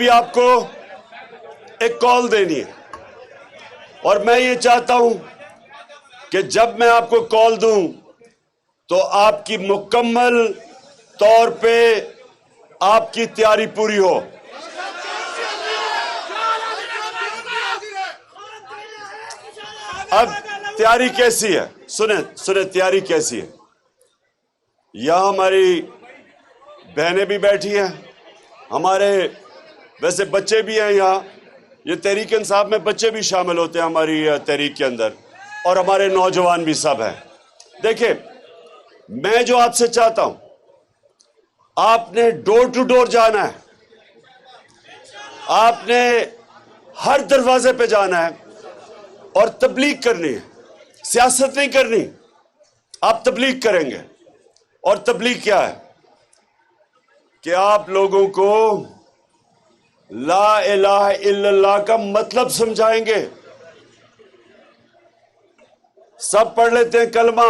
ابھی آپ کو ایک کال دینی ہے اور میں یہ چاہتا ہوں کہ جب میں آپ کو کال دوں تو آپ کی مکمل طور پہ آپ کی تیاری پوری ہو. اب تیاری کیسی ہے؟ سنیں تیاری کیسی ہے. یہاں ہماری بہنیں بھی بیٹھی ہیں, ہمارے ویسے بچے بھی ہیں یہاں. یہ تحریک انصاف میں بچے بھی شامل ہوتے ہیں ہماری تحریک کے اندر, اور ہمارے نوجوان بھی سب ہیں. دیکھیں, میں جو آپ سے چاہتا ہوں, آپ نے ڈور ٹو ڈور جانا ہے, آپ نے ہر دروازے پہ جانا ہے اور تبلیغ کرنی ہے. سیاست نہیں کرنی, آپ تبلیغ کریں گے. اور تبلیغ کیا ہے کہ آپ لوگوں کو لا الہ الا اللہ کا مطلب سمجھائیں گے. سب پڑھ لیتے ہیں کلمہ,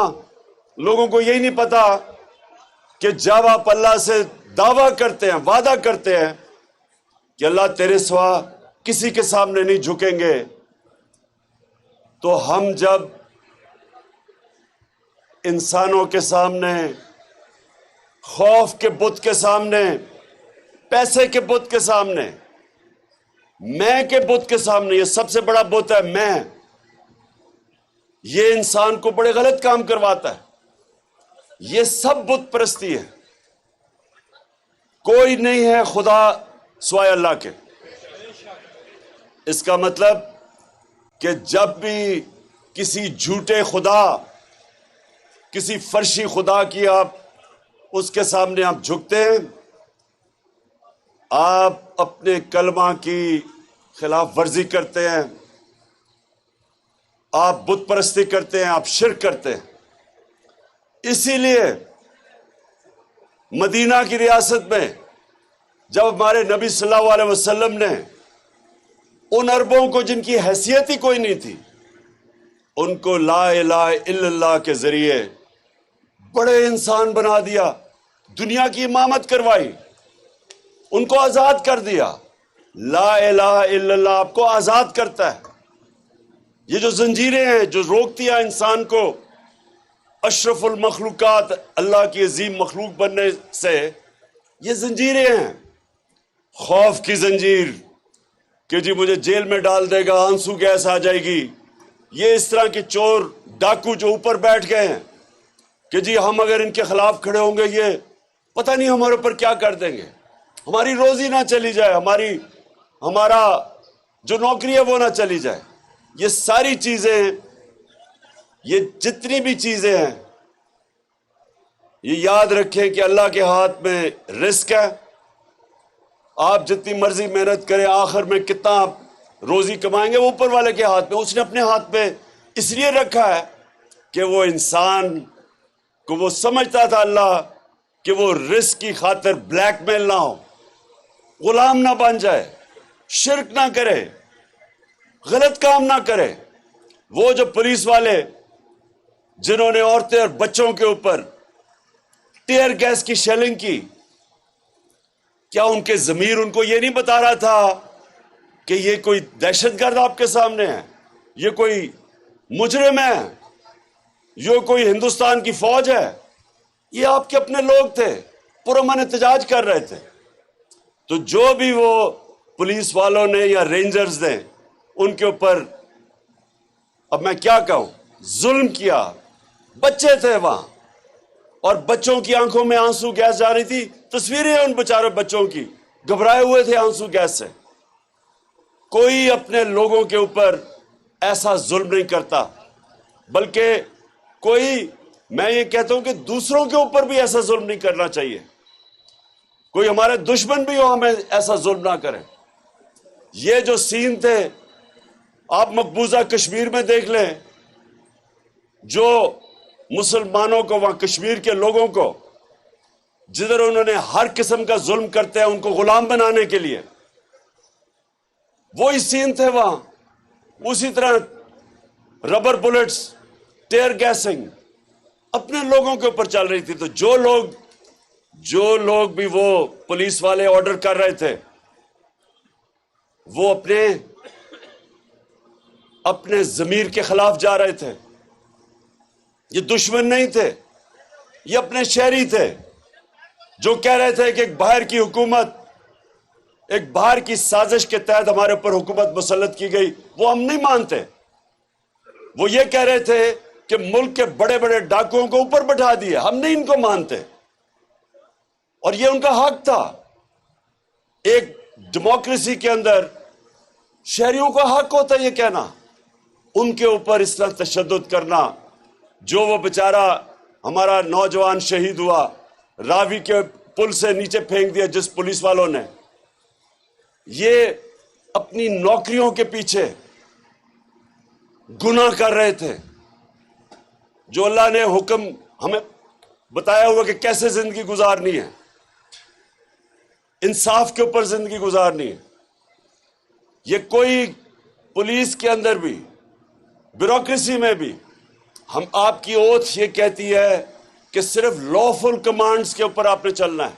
لوگوں کو یہی نہیں پتا کہ جب آپ اللہ سے دعویٰ کرتے ہیں, وعدہ کرتے ہیں کہ اللہ تیرے سوا کسی کے سامنے نہیں جھکیں گے, تو ہم جب انسانوں کے سامنے, خوف کے بت کے سامنے, پیسے کے بت کے سامنے, میں کے بت کے سامنے, یہ سب سے بڑا بت ہے میں, یہ انسان کو بڑے غلط کام کرواتا ہے. یہ سب بت پرستی ہے. کوئی نہیں ہے خدا سوائے اللہ کے. اس کا مطلب کہ جب بھی کسی جھوٹے خدا, کسی فرشی خدا کی آپ اس کے سامنے آپ جھکتے ہیں, آپ اپنے کلمہ کی خلاف ورزی کرتے ہیں, آپ بت پرستی کرتے ہیں, آپ شرک کرتے ہیں. اسی لیے مدینہ کی ریاست میں جب ہمارے نبی صلی اللہ علیہ وسلم نے ان عربوں کو جن کی حیثیت ہی کوئی نہیں تھی, ان کو لا الہ الا اللہ کے ذریعے بڑے انسان بنا دیا, دنیا کی امامت کروائی, ان کو آزاد کر دیا. لا الہ الا اللہ آپ کو آزاد کرتا ہے. یہ جو زنجیریں ہیں جو روکتی ہیں انسان کو اشرف المخلوقات, اللہ کی عظیم مخلوق بننے سے, یہ زنجیریں ہیں. خوف کی زنجیر کہ جی مجھے جیل میں ڈال دے گا, آنسو گیس آ جائے گی. یہ اس طرح کے چور ڈاکو جو اوپر بیٹھ گئے ہیں کہ جی ہم اگر ان کے خلاف کھڑے ہوں گے یہ پتہ نہیں ہمارے اوپر کیا کر دیں گے, ہماری روزی نہ چلی جائے, ہمارا جو نوکری ہے وہ نہ چلی جائے. یہ ساری چیزیں, یہ جتنی بھی چیزیں ہیں, یہ یاد رکھیں کہ اللہ کے ہاتھ میں رزق ہے. آپ جتنی مرضی محنت کریں, آخر میں کتنا آپ روزی کمائیں گے وہ اوپر والے کے ہاتھ میں. اس نے اپنے ہاتھ میں اس لیے رکھا ہے کہ وہ انسان کو وہ سمجھتا تھا اللہ کہ وہ رزق کی خاطر بلیک میل نہ ہو, غلام نہ بن جائے, شرک نہ کرے, غلط کام نہ کرے. وہ جو پولیس والے جنہوں نے عورتیں اور بچوں کے اوپر ٹیئر گیس کی شیلنگ کی, کیا ان کے ضمیر ان کو یہ نہیں بتا رہا تھا کہ یہ کوئی دہشت گرد آپ کے سامنے ہے, یہ کوئی مجرم ہے, یہ کوئی ہندوستان کی فوج ہے؟ یہ آپ کے اپنے لوگ تھے, پرامن احتجاج کر رہے تھے. تو جو بھی وہ پولیس والوں نے یا رینجرز نے ان کے اوپر, اب میں کیا کہوں, ظلم کیا. بچے تھے وہاں اور بچوں کی آنکھوں میں آنسو گیس جا رہی تھی. تصویریں ہیں ان بیچارے بچوں کی, گھبرائے ہوئے تھے آنسو گیس سے. کوئی اپنے لوگوں کے اوپر ایسا ظلم نہیں کرتا, بلکہ کوئی, میں یہ کہتا ہوں کہ دوسروں کے اوپر بھی ایسا ظلم نہیں کرنا چاہیے. کوئی ہمارے دشمن بھی ہو ہمیں ایسا ظلم نہ کریں. یہ جو سین تھے آپ مقبوضہ کشمیر میں دیکھ لیں, جو مسلمانوں کو, وہاں کشمیر کے لوگوں کو جدھر انہوں نے ہر قسم کا ظلم کرتے ہیں ان کو غلام بنانے کے لیے, وہی سین تھے وہاں. اسی طرح ربر بلٹس, ٹیئر گیسنگ اپنے لوگوں کے اوپر چل رہی تھی. تو جو لوگ بھی وہ پولیس والے آرڈر کر رہے تھے وہ اپنے ضمیر کے خلاف جا رہے تھے. یہ دشمن نہیں تھے، یہ اپنے شہری تھے جو کہہ رہے تھے کہ ایک باہر کی حکومت، ایک باہر کی سازش کے تحت ہمارے اوپر حکومت مسلط کی گئی. وہ ہم نہیں مانتے. وہ یہ کہہ رہے تھے کہ ملک کے بڑے بڑے ڈاکوؤں کو اوپر بٹھا دیے، ہم نہیں ان کو مانتے. اور یہ ان کا حق تھا. ایک ڈیموکریسی کے اندر شہریوں کا حق ہوتا ہے یہ کہنا. ان کے اوپر اس طرح تشدد کرنا، جو وہ بیچارہ ہمارا نوجوان شہید ہوا، راوی کے پل سے نیچے پھینک دیا جس پولیس والوں نے، یہ اپنی نوکریوں کے پیچھے گناہ کر رہے تھے. جو اللہ نے حکم ہمیں بتایا ہوا کہ کیسے زندگی گزارنی ہے، انصاف کے اوپر زندگی گزارنی ہے. یہ کوئی پولیس کے اندر بھی، بیوروکریسی میں بھی، ہم آپ کی اوتھ یہ کہتی ہے کہ صرف لافل کمانڈز کے اوپر آپ نے چلنا ہے،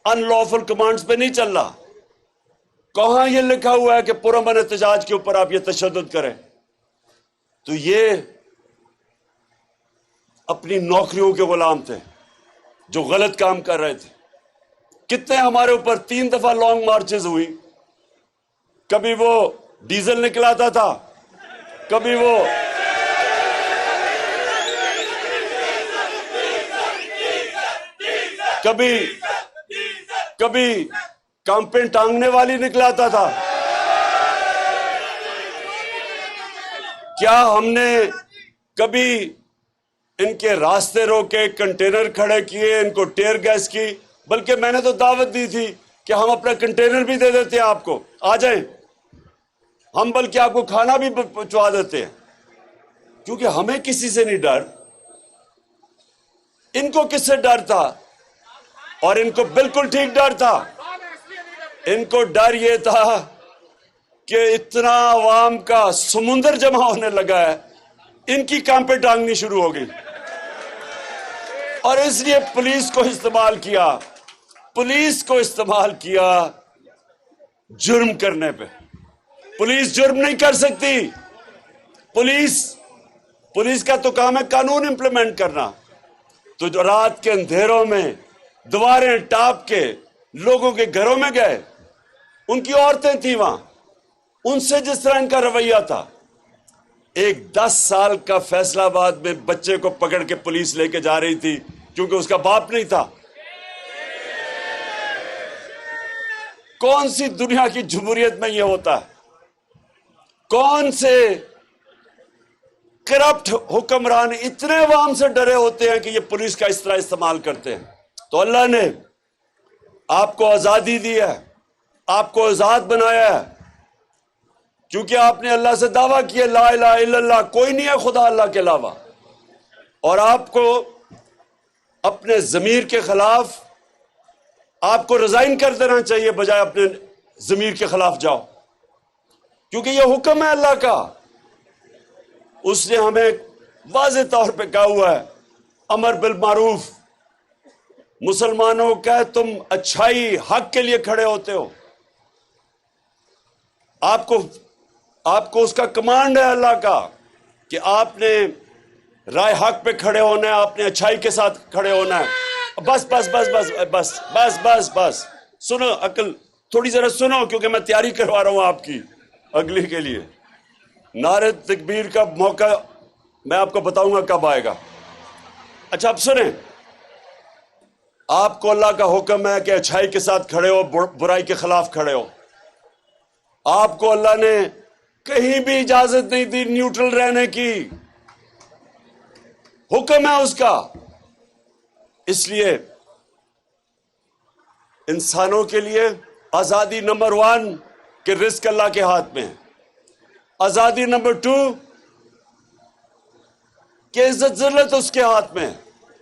ان لافل کمانڈز پہ نہیں چلنا. کہاں یہ لکھا ہوا ہے کہ پرامن احتجاج کے اوپر آپ یہ تشدد کریں؟ تو یہ اپنی نوکریوں کے غلام تھے جو غلط کام کر رہے تھے. کتنے ہمارے اوپر 3 دفعہ لانگ مارچز ہوئی. کبھی وہ ڈیزل نکلاتا تھا، کبھی وہ کبھی کامپین ٹانگنے والی نکلاتا تھا. کیا ہم نے کبھی ان کے راستے روکے، کنٹینر کھڑے کیے، ان کو ٹیئر گیس کی؟ بلکہ میں نے تو دعوت دی تھی کہ ہم اپنا کنٹینر بھی دے دیتے ہیں آپ کو، آ جائیں. ہم بلکہ آپ کو کھانا بھی پہنچوا دیتے ہیں، کیونکہ ہمیں کسی سے نہیں ڈر. ان کو کس سے ڈر تھا؟ اور ان کو بالکل ٹھیک ڈر تھا. ان کو ڈر یہ تھا کہ اتنا عوام کا سمندر جمع ہونے لگا ہے، ان کی کامپیں ٹانگنی شروع ہو گئی. اور اس لیے پولیس کو استعمال کیا جرم کرنے پہ. پولیس جرم نہیں کر سکتی. پولیس کا تو کام ہے قانون امپلیمنٹ کرنا. تو جو رات کے اندھیروں میں دیواریں ٹاپ کے لوگوں کے گھروں میں گئے، ان کی عورتیں تھیں وہاں، ان سے جس طرح ان کا رویہ تھا. ایک 10 سال کا فیصلہ آباد میں بچے کو پکڑ کے پولیس لے کے جا رہی تھی کیونکہ اس کا باپ نہیں تھا. کون سی دنیا کی جمہوریت میں یہ ہوتا ہے؟ کون سے کرپٹ حکمران اتنے عوام سے ڈرے ہوتے ہیں کہ یہ پولیس کا اس طرح استعمال کرتے ہیں؟ تو اللہ نے آپ کو آزادی دی ہے، آپ کو آزاد بنایا ہے، کیونکہ آپ نے اللہ سے دعویٰ کیا لا الہ الا اللہ، کوئی نہیں ہے خدا اللہ کے علاوہ. اور آپ کو اپنے ضمیر کے خلاف آپ کو ریزائن کر دینا چاہیے، بجائے اپنے ضمیر کے خلاف جاؤ، کیونکہ یہ حکم ہے اللہ کا. اس نے ہمیں واضح طور پہ کہا ہوا ہے، امر بالمعروف. مسلمانوں کا تم اچھائی حق کے لیے کھڑے ہوتے ہو، آپ کو اس کا کمانڈ ہے اللہ کا کہ آپ نے رائے حق پہ کھڑے ہونا ہے، آپ نے اچھائی کے ساتھ کھڑے ہونا ہے. بس بس بس بس بس بس بس بس سنو، عقل تھوڑی ذرا سنو، کیونکہ میں تیاری کروا رہا ہوں آپ کی اگلی کے لیے. نعرہ تکبیر کا موقع میں آپ کو بتاؤں گا کب آئے گا. اچھا اب سنیں، آپ کو اللہ کا حکم ہے کہ اچھائی کے ساتھ کھڑے ہو، برائی کے خلاف کھڑے ہو. آپ کو اللہ نے کہیں بھی اجازت نہیں دی نیوٹرل رہنے کی، حکم ہے اس کا. اس لیے انسانوں کے لیے آزادی نمبر 1 کہ رزق اللہ کے ہاتھ میں ہے. آزادی نمبر 2 کہ عزت ذلت اس کے ہاتھ میں ہے.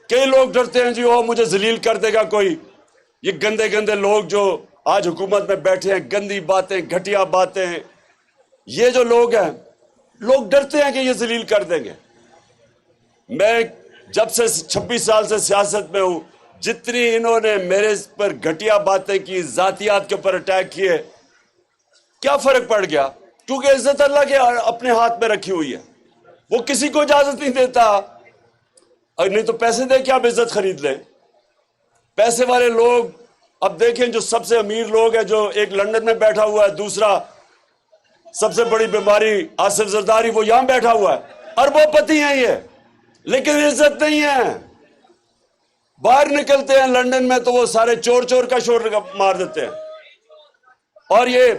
کئی لوگ ڈرتے ہیں جی وہ مجھے ذلیل کر دے گا کوئی. یہ گندے گندے لوگ جو آج حکومت میں بیٹھے ہیں، گندی باتیں، گھٹیا باتیں، یہ جو لوگ ہیں، لوگ ڈرتے ہیں کہ یہ ذلیل کر دیں گے. میں جب سے 26 سال سے سیاست میں ہوں، جتنی انہوں نے میرے پر گھٹیا باتیں کی، ذاتیات کے اوپر اٹیک کیے، کیا فرق پڑ گیا؟ کیونکہ عزت اللہ کے اپنے ہاتھ میں رکھی ہوئی ہے، وہ کسی کو اجازت نہیں دیتا. اور نہیں تو پیسے دے کے آپ عزت خرید لیں. پیسے والے لوگ اب دیکھیں، جو سب سے امیر لوگ ہیں، جو ایک لندن میں بیٹھا ہوا ہے، دوسرا سب سے بڑی بیماری آصف زرداری، وہ یہاں بیٹھا ہوا ہے، اربوں پتی ہیں یہ، لیکن عزت نہیں ہے. باہر نکلتے ہیں لندن میں تو وہ سارے چور چور کا شور مار دیتے ہیں، اور یہ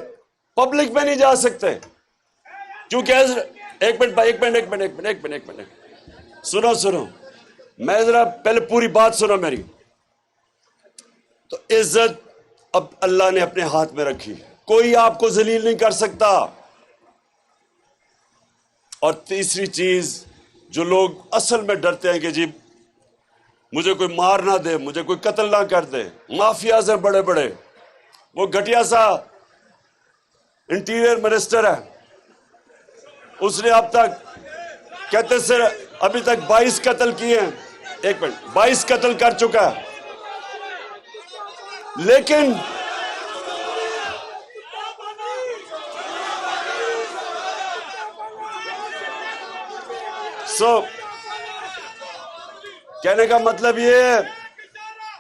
پبلک میں نہیں جا سکتے کیونکہ ایک منٹ سنو میں ذرا پہلے پوری بات سنو میری. تو عزت اب اللہ نے اپنے ہاتھ میں رکھی، کوئی آپ کو ذلیل نہیں کر سکتا. اور تیسری چیز، جو لوگ اصل میں ڈرتے ہیں کہ جی مجھے کوئی مار نہ دے، مجھے کوئی قتل نہ کر دے، مافیاز ہیں بڑے بڑے. وہ گھٹیا سا انٹیریئر منسٹر ہے، اس نے اب تک کہتے سے ابھی تک 22 قتل کیے ہیں. 22 قتل کر چکا ہے، لیکن کہنے کا مطلب یہ ہے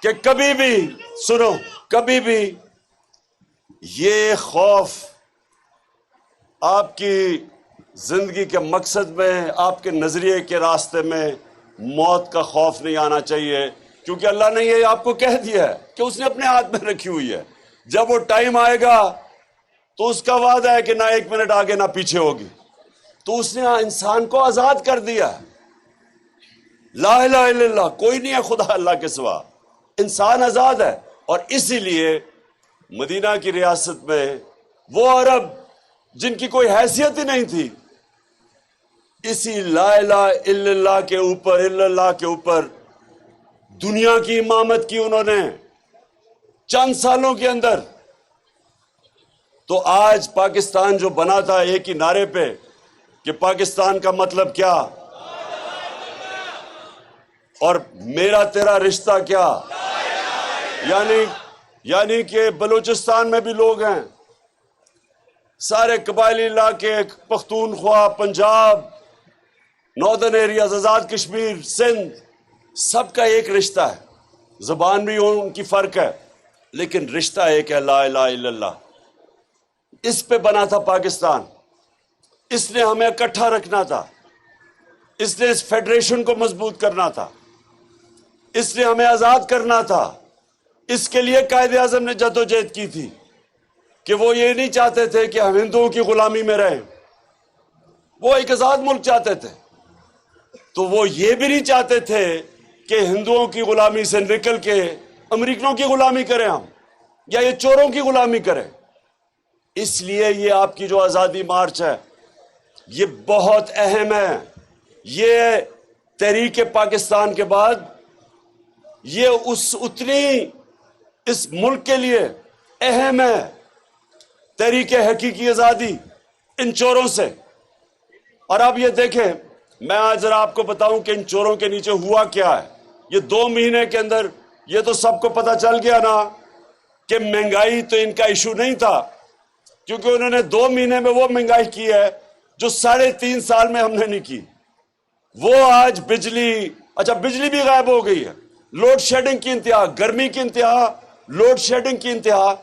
کہ کبھی بھی یہ خوف آپ کی زندگی کے مقصد میں، آپ کے نظریے کے راستے میں موت کا خوف نہیں آنا چاہیے، کیونکہ اللہ نے یہ آپ کو کہہ دیا ہے کہ اس نے اپنے ہاتھ میں رکھی ہوئی ہے. جب وہ ٹائم آئے گا تو اس کا وعدہ ہے کہ نہ 1 منٹ آگے نہ پیچھے ہوگی. تو اس نے انسان کو آزاد کر دیا. لا الہ الا اللہ، کوئی نہیں ہے خدا اللہ کے سوا، انسان آزاد ہے. اور اسی لیے مدینہ کی ریاست میں وہ عرب جن کی کوئی حیثیت ہی نہیں تھی، اسی لا الہ الا اللہ کے اوپر دنیا کی امامت کی انہوں نے چند سالوں کے اندر. تو آج پاکستان جو بنا تھا ایک ہی نعرے پہ کہ پاکستان کا مطلب کیا اور میرا تیرا رشتہ کیا، یعنی کہ بلوچستان میں بھی لوگ ہیں، سارے قبائلی علاقے، پختونخوا، پنجاب، ناردرن ایریاز، آزاد کشمیر، سندھ، سب کا ایک رشتہ ہے. زبان بھی ان کی فرق ہے لیکن رشتہ ایک ہے، لا الہ الا اللہ. اس پہ بنا تھا پاکستان، اس نے ہمیں اکٹھا رکھنا تھا، اس نے اس فیڈریشن کو مضبوط کرنا تھا، اس نے ہمیں آزاد کرنا تھا. اس کے لیے قائد اعظم نے جدوجہد کی تھی کہ وہ یہ نہیں چاہتے تھے کہ ہم ہندوؤں کی غلامی میں رہیں، وہ ایک آزاد ملک چاہتے تھے. تو وہ یہ بھی نہیں چاہتے تھے کہ ہندوؤں کی غلامی سے نکل کے امریکنوں کی غلامی کریں ہم، یا یہ چوروں کی غلامی کریں. اس لیے یہ آپ کی جو آزادی مارچ ہے یہ بہت اہم ہے. یہ تحریک پاکستان کے بعد یہ اتنی اس ملک کے لیے اہم ہے، تحریک حقیقی آزادی ان چوروں سے. اور آپ یہ دیکھیں، میں آج ذرا آپ کو بتاؤں کہ ان چوروں کے نیچے ہوا کیا ہے. یہ 2 مہینے کے اندر یہ تو سب کو پتا چل گیا نا کہ مہنگائی تو ان کا ایشو نہیں تھا، کیونکہ انہوں نے 2 مہینے میں وہ مہنگائی کی ہے جو 3.5 سال میں ہم نے نہیں کی. وہ آج بجلی بھی غائب ہو گئی ہے، لوڈ شیڈنگ کی انتہا، گرمی کی انتہا، لوڈ شیڈنگ کی انتہا.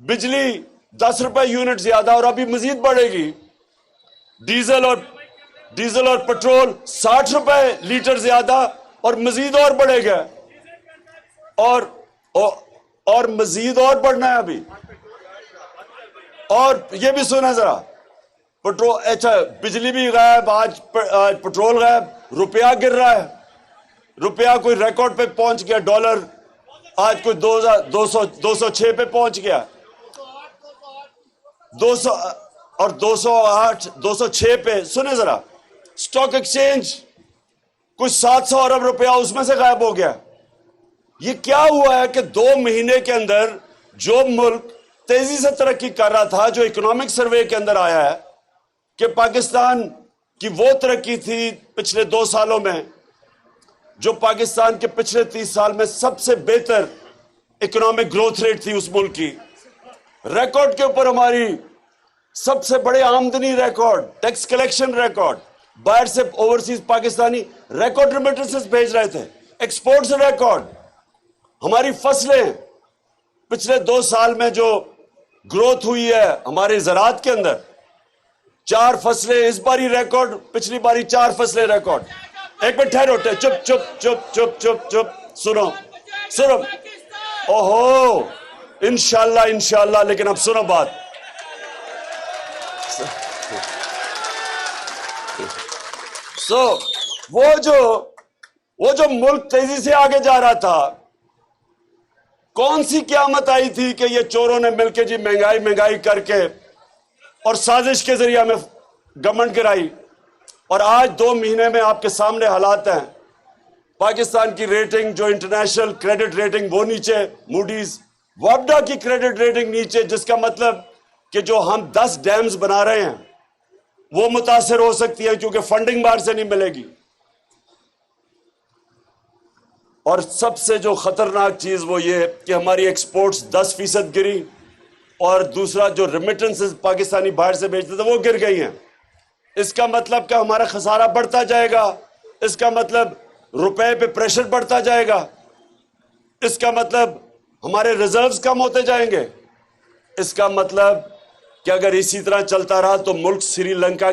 بجلی 10 روپے یونٹ زیادہ، اور ابھی مزید بڑھے گی. ڈیزل اور پٹرول 60 روپے لیٹر زیادہ، اور مزید اور بڑھے گا، اور مزید اور بڑھنا ہے ابھی. اور یہ بھی سنیں ذرا، بجلی بھی غائب، آج پٹرول غائب، روپیہ گر رہا ہے. روپیہ کوئی ریکارڈ پہ پہنچ گیا، ڈالر آج کوئی 206 پہ پہنچ گیا، 200 اور 208 206 پہ. سنیں ذرا، سٹاک ایکسچینج کچھ 700 ارب روپیہ اس میں سے غائب ہو گیا. یہ کیا ہوا ہے کہ 2 مہینے کے اندر جو ملک تیزی سے ترقی کر رہا تھا، جو اکنامک سروے کے اندر آیا ہے کہ پاکستان کی وہ ترقی تھی پچھلے 2 سالوں میں جو پاکستان کے پچھلے 30 سال میں سب سے بہتر اکنامک گروتھ ریٹ تھی اس ملک کی. ریکارڈ کے اوپر ہماری سب سے بڑے آمدنی ریکارڈ، ٹیکس کلیکشن ریکارڈ، باہر سے اوورسیز پاکستانی ریکارڈ ریمیٹنسز بھیج رہے تھے، ایکسپورٹس ریکارڈ، ہماری فصلیں پچھلے 2 سال میں جو گروتھ ہوئی ہے ہمارے زراعت کے اندر، 4 فصلیں اس باری ریکارڈ، پچھلی باری 4 فصلیں ریکارڈ۔ ایک منٹ ٹھہرو، چپ چپ چپ چپ چپ چپ، سنو سنو، اوہو، انشاءاللہ انشاءاللہ، لیکن اب سنو بات، وہ جو ملک تیزی سے آگے جا رہا تھا، کون سی قیامت آئی تھی کہ یہ چوروں نے مل کے جی مہنگائی کر کے اور سازش کے ذریعے ہمیں گورنمنٹ گرائی، اور آج 2 مہینے میں آپ کے سامنے حالات ہیں، پاکستان کی ریٹنگ جو انٹرنیشنل کریڈٹ ریٹنگ وہ نیچے، موڈیز وابڈا کی کریڈٹ ریٹنگ نیچے، جس کا مطلب کہ جو ہم 10 ڈیمز بنا رہے ہیں وہ متاثر ہو سکتی ہے کیونکہ فنڈنگ باہر سے نہیں ملے گی۔ اور سب سے جو خطرناک چیز وہ یہ کہ ہماری ایکسپورٹس 10% گری، اور دوسرا جو ریمیٹنسز پاکستانی باہر سے بھیجتے تھے وہ گر گئی ہیں۔ اس کا مطلب کہ ہمارا خسارہ بڑھتا جائے گا، اس کا مطلب روپے پہ پریشر بڑھتا جائے گا، اس کا مطلب ہمارے ریزروز کم ہوتے جائیں گے، اس کا مطلب کہ اگر اسی طرح چلتا رہا تو ملک سری لنکا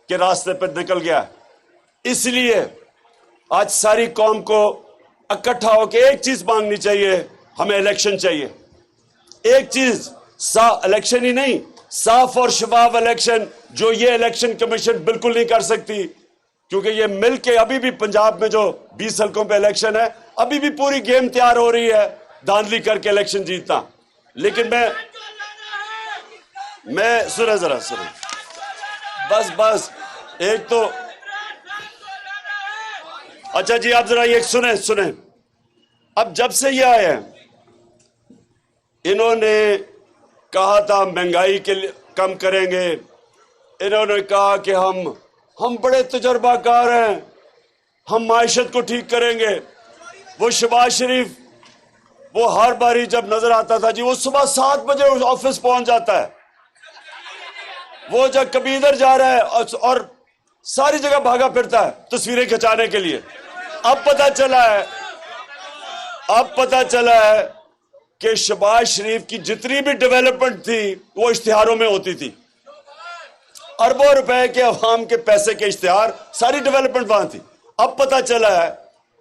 کے راستے پر نکل گیا۔ اس لیے آج ساری قوم کو اکٹھا ہو کے ایک چیز مانگنی چاہیے، ہمیں الیکشن چاہیے۔ ایک چیز، الیکشن ہی نہیں، صاف اور شفاف الیکشن، جو یہ الیکشن کمیشن بالکل نہیں کر سکتی، کیونکہ یہ مل کے ابھی بھی پنجاب میں جو 20 حلقوں پہ الیکشن ہے، ابھی بھی پوری گیم تیار ہو رہی ہے دھاندلی کر کے الیکشن جیتنا۔ لیکن میں سنیں ذرا، بس ایک تو اچھا جی، آپ ذرا یہ سنیں، اب جب سے یہ آئے ہیں انہوں نے کہا تھا مہنگائی کے کم کریں گے، انہوں نے کہا کہ ہم بڑے تجربہ کار ہیں، ہم معیشت کو ٹھیک کریں گے۔ وہ شہباز شریف، وہ ہر باری جب نظر آتا تھا جی وہ صبح 7 بجے آفس پہنچ جاتا ہے، وہ جب کبھی ادھر جا رہا ہے اور ساری جگہ بھاگا پھرتا ہے تصویریں کھچانے کے لیے۔ اب پتہ چلا ہے کہ شہباز شریف کی جتنی بھی ڈیولپمنٹ تھی وہ اشتہاروں میں ہوتی تھی، اربوں روپے کے عوام کے پیسے کے اشتہار، ساری ڈیولپمنٹ وہاں تھی۔ اب پتہ چلا ہے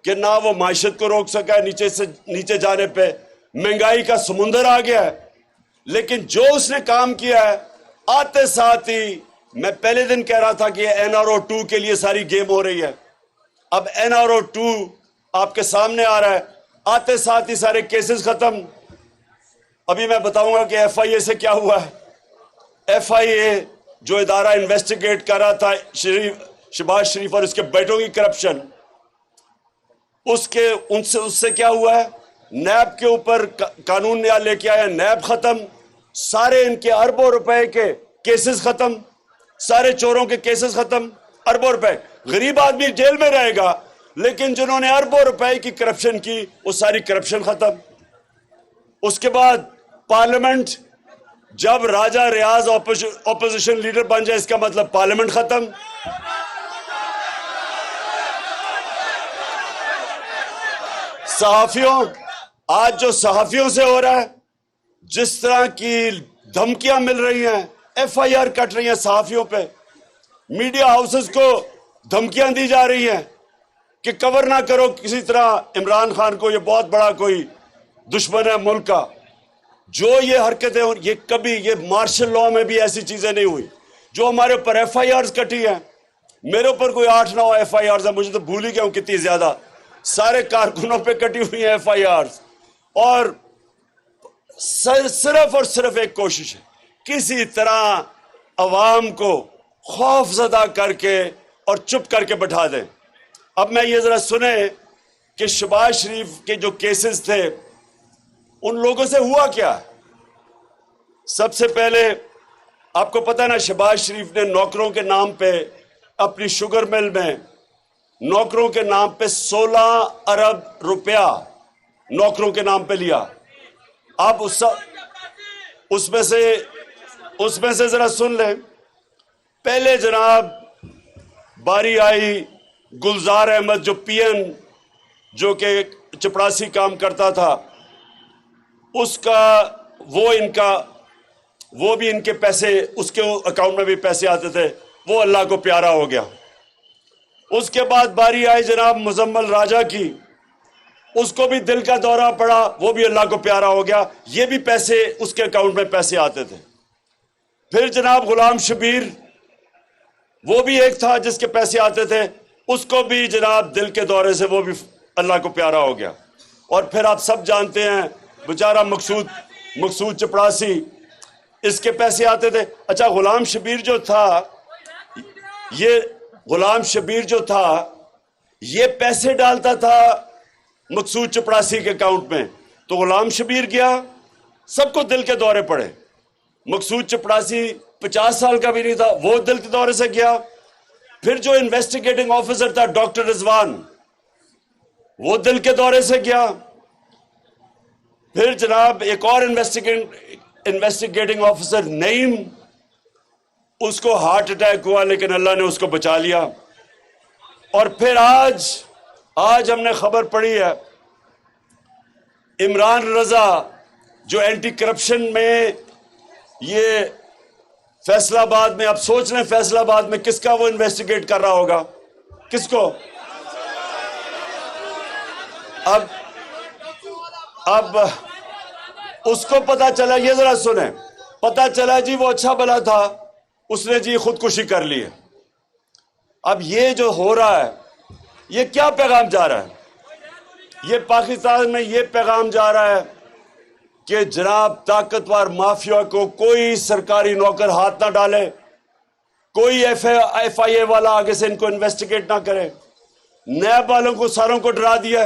کہ نہ وہ معیشت کو روک سکا ہے، نیچے جانے پہ مہنگائی کا سمندر آ گیا ہے۔ لیکن جو اس نے کام کیا ہے، آتے ساتھ ہی میں پہلے دن کہہ رہا تھا کہ NRO 2 کے لیے ساری گیم ہو رہی ہے، اب NRO 2 آپ کے سامنے آ رہا ہے، آتے ساتھ ہی سارے کیسز ختم۔ ابھی میں بتاؤں گا کہ FIA سے کیا ہوا ہے۔ FIA جو ادارہ انویسٹیگیٹ کر رہا تھا شہباز شریف اور اس کے بیٹوں کی کرپشن، اس سے کیا ہوا ہے، نیب کے اوپر قانون نیا لے کے آیا، نیب ختم، سارے ان کے اربوں روپے کے کیسز ختم، سارے چوروں کے کیسز ختم، اربوں روپے۔ غریب آدمی جیل میں رہے گا، لیکن جنہوں نے اربوں روپے کی کرپشن کی وہ ساری کرپشن ختم۔ اس کے بعد پارلیمنٹ، جب راجہ ریاض اپوزیشن لیڈر بن جائے اس کا مطلب پارلیمنٹ ختم۔ صحافیوں، آج جو صحافیوں سے ہو رہا ہے، جس طرح کی دھمکیاں مل رہی ہیں، FIR کٹ رہی ہیں صحافیوں پہ، میڈیا ہاؤسز کو دھمکیاں دی جا رہی ہیں کہ کور نہ کرو کسی طرح عمران خان کو، یہ بہت بڑا کوئی دشمن ہے ملک کا۔ جو یہ حرکتیں، یہ مارشل لاء میں بھی ایسی چیزیں نہیں ہوئی۔ جو ہمارے اوپر FIRs کٹی ہیں، میرے اوپر کوئی 8-9 FIRs ہیں، مجھے تو بھول ہی گیا ہوں کتنی زیادہ، سارے کارکنوں پہ کٹی ہوئی ہیں FIRs، اور صرف اور صرف ایک کوشش ہے کسی طرح عوام کو خوف زدہ کر کے اور چپ کر کے بٹھا دیں۔ اب میں یہ ذرا سنیں کہ شہباز شریف کے جو کیسز تھے ان لوگوں سے ہوا کیا۔ سب سے پہلے آپ کو پتہ نا، شہباز شریف نے نوکروں کے نام پہ اپنی شوگر مل میں نوکروں کے نام پہ 16 ارب روپیہ نوکروں کے نام پہ لیا۔ اب اس میں سے اس میں سے ذرا سن لیں. پہلے جناب باری آئی گلزار احمد جو پی این جو کہ چپڑاسی کام کرتا تھا, اس کا وہ بھی ان کے پیسے اس کے اکاؤنٹ میں بھی پیسے آتے تھے, وہ اللہ کو پیارا ہو گیا. اس کے بعد باری آئی جناب مزمل راجہ کی, اس کو بھی دل کا دورہ پڑا, وہ بھی اللہ کو پیارا ہو گیا, یہ بھی پیسے اس کے اکاؤنٹ میں پیسے آتے تھے. پھر جناب غلام شبیر, وہ بھی ایک تھا جس کے پیسے آتے تھے, اس کو بھی جناب دل کے دورے سے وہ بھی اللہ کو پیارا ہو گیا. اور پھر آپ سب جانتے ہیں بیچارہ مقصود چپڑاسی, اس کے پیسے آتے تھے. اچھا غلام شبیر جو تھا یہ پیسے ڈالتا تھا مقصود چپڑاسی کے اکاؤنٹ میں, تو غلام شبیر گیا, سب کو دل کے دورے پڑے. مقصود چپڑاسی 50 سال کا بھی نہیں تھا, وہ دل کے دورے سے گیا. پھر جو انویسٹیگیٹنگ آفیسر تھا ڈاکٹر رضوان, وہ دل کے دورے سے گیا. پھر جناب ایک اور انویسٹیگیٹنگ آفیسر نعیم, اس کو ہارٹ اٹیک ہوا لیکن اللہ نے اس کو بچا لیا. اور پھر آج ہم نے خبر پڑھی ہے عمران رضا جو اینٹی کرپشن میں یہ فیصلہ آباد میں, اب سوچ لیں فیصلہ آباد میں کس کا وہ انویسٹیگیٹ کر رہا ہوگا, کس کو؟ اب اس کو پتا چلا, یہ ذرا سنیں, پتا چلا جی وہ اچھا بلا تھا, اس نے جی خودکشی کر لی ہے. اب یہ جو ہو رہا ہے یہ کیا پیغام جا رہا ہے؟ یہ پاکستان میں یہ پیغام جا رہا ہے کہ جناب طاقتور مافیا کو کوئی سرکاری نوکر ہاتھ نہ ڈالے, کوئی ایف آئی اے والا آگے سے ان کو انویسٹیگیٹ نہ کرے. نیب والوں کو ساروں کو ڈرا دیا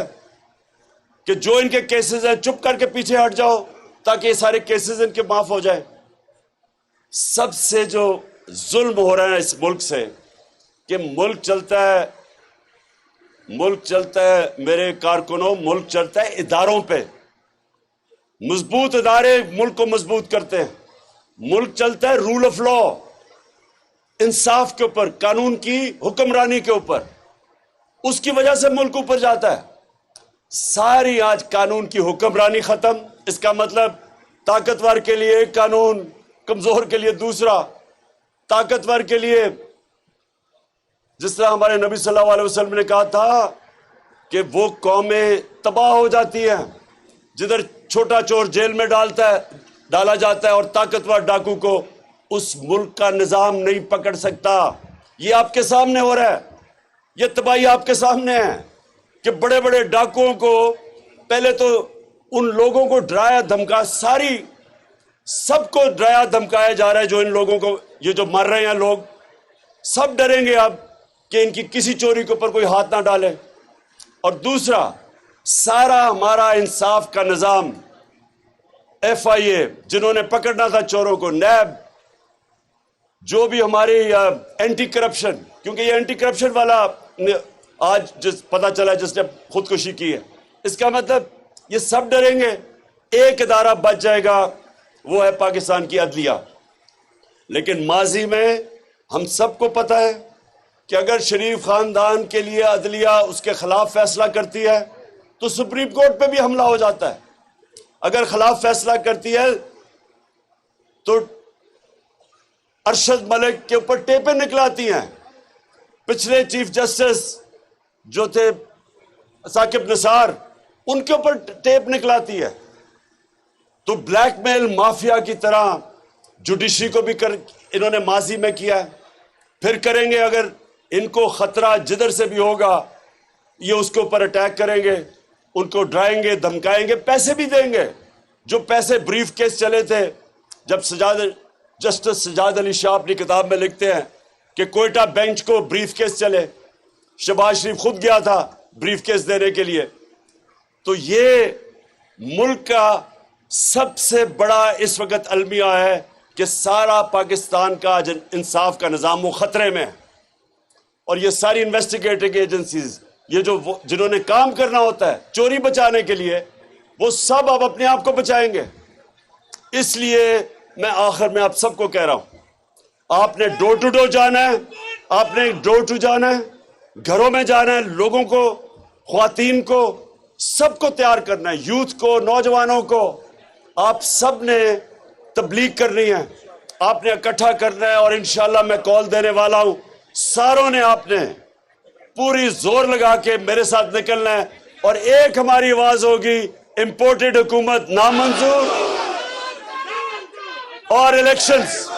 کہ جو ان کے کیسز ہیں چپ کر کے پیچھے ہٹ جاؤ تاکہ یہ سارے کیسز ان کے معاف ہو جائے. سب سے جو ظلم ہو رہا ہے اس ملک سے کہ ملک چلتا ہے میرے کارکنوں, ملک چلتا ہے اداروں پہ. مضبوط ادارے ملک کو مضبوط کرتے ہیں. ملک چلتا ہے رول آف لا, انصاف کے اوپر, قانون کی حکمرانی کے اوپر. اس کی وجہ سے ملک اوپر جاتا ہے. ساری آج قانون کی حکمرانی ختم. اس کا مطلب طاقتور کے لیے ایک قانون, کمزور کے لیے دوسرا. طاقتور کے لیے جس طرح ہمارے نبی صلی اللہ علیہ وسلم نے کہا تھا کہ وہ قومیں تباہ ہو جاتی ہیں جدھر چھوٹا چور جیل میں ڈالا جاتا ہے اور طاقتور ڈاکو کو اس ملک کا نظام نہیں پکڑ سکتا. یہ آپ کے سامنے ہو رہا ہے, یہ تباہی آپ کے سامنے ہے کہ بڑے بڑے ڈاکوؤں کو پہلے تو ان لوگوں کو ڈرایا دھمکا, سب کو ڈرایا دھمکایا جا رہا ہے. جو ان لوگوں کو یہ جو مر رہے ہیں لوگ سب ڈریں گے اب کہ ان کی کسی چوری کے اوپر کوئی ہاتھ نہ ڈالے. اور دوسرا سارا ہمارا انصاف کا نظام, ایف آئی اے جنہوں نے پکڑنا تھا چوروں کو, نیب, جو بھی ہماری اینٹی کرپشن, کیونکہ یہ اینٹی کرپشن والا آج پتا چلا جس نے خودکشی کی ہے, اس کا مطلب یہ سب ڈریں گے. ایک ادارہ بچ جائے گا, وہ ہے پاکستان کی عدلیہ. لیکن ماضی میں ہم سب کو پتا ہے کہ اگر شریف خاندان کے لیے عدلیہ اس کے خلاف فیصلہ کرتی ہے تو سپریم کورٹ پہ بھی حملہ ہو جاتا ہے. اگر خلاف فیصلہ کرتی ہے تو ارشد ملک کے اوپر ٹیپیں نکلاتی ہیں. پچھلے چیف جسٹس جو تھے ثاقب نثار, ان کے اوپر ٹیپ نکلاتی ہے. تو بلیک میل مافیا کی طرح جوڈیشری کو بھی انہوں نے ماضی میں کیا ہے, پھر کریں گے. اگر ان کو خطرہ جدھر سے بھی ہوگا یہ اس کے اوپر اٹیک کریں گے, ان کو ڈرائیں گے, دھمکائیں گے, پیسے بھی دیں گے. جو پیسے بریف کیس چلے تھے, جب جسٹس سجاد علی شاہ اپنی کتاب میں لکھتے ہیں کہ کوئٹہ بینچ کو بریف کیس چلے, شہباز شریف خود گیا تھا بریف کیس دینے کے لیے. تو یہ ملک کا سب سے بڑا اس وقت المیہ ہے کہ سارا پاکستان کا انصاف کا نظام وہ خطرے میں ہے. اور یہ ساری انویسٹیگیٹنگ ایجنسیز, یہ جنہوں نے کام کرنا ہوتا ہے چوری بچانے کے لیے, وہ سب اب اپنے آپ کو بچائیں گے. اس لیے میں آخر میں آپ سب کو کہہ رہا ہوں، آپ نے ڈور ٹو ڈور جانا ہے، آپ نے ڈور ٹو جانا ہے، گھروں میں جانا ہے، لوگوں کو، خواتین کو، سب کو تیار کرنا ہے، یوتھ کو، نوجوانوں کو، آپ سب نے تبلیغ کرنی ہے، آپ نے اکٹھا کرنا ہے، اور انشاءاللہ میں کال دینے والا ہوں، ساروں نے آپ نے پوری زور لگا کے میرے ساتھ نکلنا ہے، اور ایک ہماری آواز ہوگی، امپورٹڈ حکومت نامنظور اور الیکشنز